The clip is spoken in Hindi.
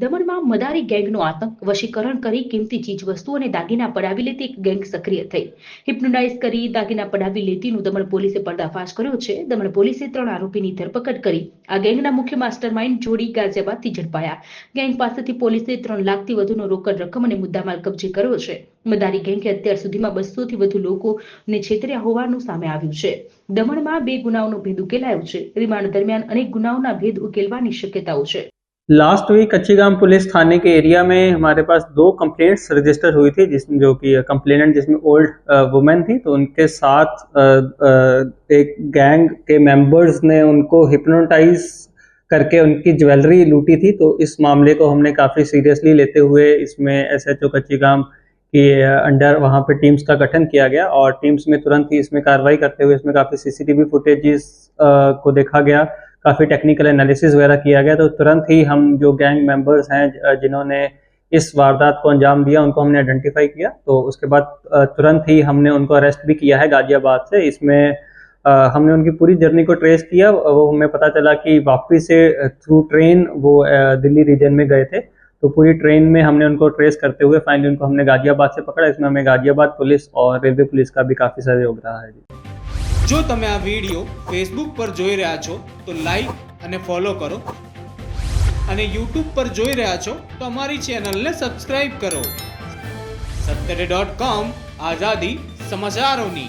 દમણમાં મદારી ગેંગનો આતંક, વશીકરણ કરી કિંમતી ચીજવસ્તુઓ અને દાગીના પડાવી લેતી એક ગેંગ સક્રિય થઈ. હિપ્નોટાઇઝ કરી દાગીના પડાવી લેતીનું દમણ પોલીસે પર્દાફાશ કર્યો છે. દમણ પોલીસે 3 આરોપીની ધરપકડ કરી. આ ગેંગના મુખ્ય માસ્ટરમાઇન્ડ જોડી ગાઝિયાબાદથી ઝડપાયા. ગેંગ પાસેથી પોલીસે 3 લાખથી વધુનો રોકડ રકમ અને મુદ્દામાલ કબજે કર્યો છે. મદારી ગેંગે અત્યાર સુધીમાં 200થી વધુ લોકોને છેતર્યા હોવાનું સામે આવ્યું છે. દમણમાં 2 ગુનાઓનો ભેદ ઉકેલાયો છે. રિમાન્ડ દરમિયાન અનેક गुनाहों भेद उकेलवानी शक्यताओं है। लास्ट वीक कच्चीगाम पुलिस थाने के एरिया में हमारे पास 2 कंप्लेंट्स रजिस्टर हुई थी, जिसमें जो कि कंप्लेनेंट जिसमें ओल्ड वुमेन थी, तो उनके साथ एक गैंग के मेंबर्स ने उनको हिप्नोटाइज करके उनकी ज्वेलरी लूटी थी। तो इस मामले को हमने काफ़ी सीरियसली लेते हुए इसमें एसएचओ कच्चीगाम के अंडर वहाँ पे टीम्स का गठन किया गया और टीम्स में तुरंत ही इसमें कार्रवाई करते हुए इसमें काफ़ी सीसीटीवी फुटेजेस को देखा गया, काफ़ी टेक्निकल एनालिसिस वगैरह किया गया। तो तुरंत ही हम जो गैंग मेंबर्स हैं जिन्होंने इस वारदात को अंजाम दिया उनको हमने आइडेंटिफाई किया। तो उसके बाद तुरंत ही हमने उनको अरेस्ट भी किया है गाजियाबाद से। इसमें हमने उनकी पूरी जर्नी को ट्रेस किया। वो हमें पता चला कि वापस से थ्रू ट्रेन वो दिल्ली रीजन में गए थे। तो पूरी ट्रेन में हमने उनको ट्रेस करते हुए फाइनली उनको हमने गाजियाबाद से पकड़ा। इसमें हमें गाजियाबाद पुलिस और रेलवे पुलिस का भी काफ़ी सहयोग रहा है। जो तमे आ वीडियो फेसबुक पर જોઈ રહ્યા છો તો લાઈક અને ફોલો કરો અને YouTube પર જોઈ રહ્યા છો તો અમારી ચેનલને સબસ્ક્રાઇબ કરો. sattare.com આઝાદી સમાચારોની.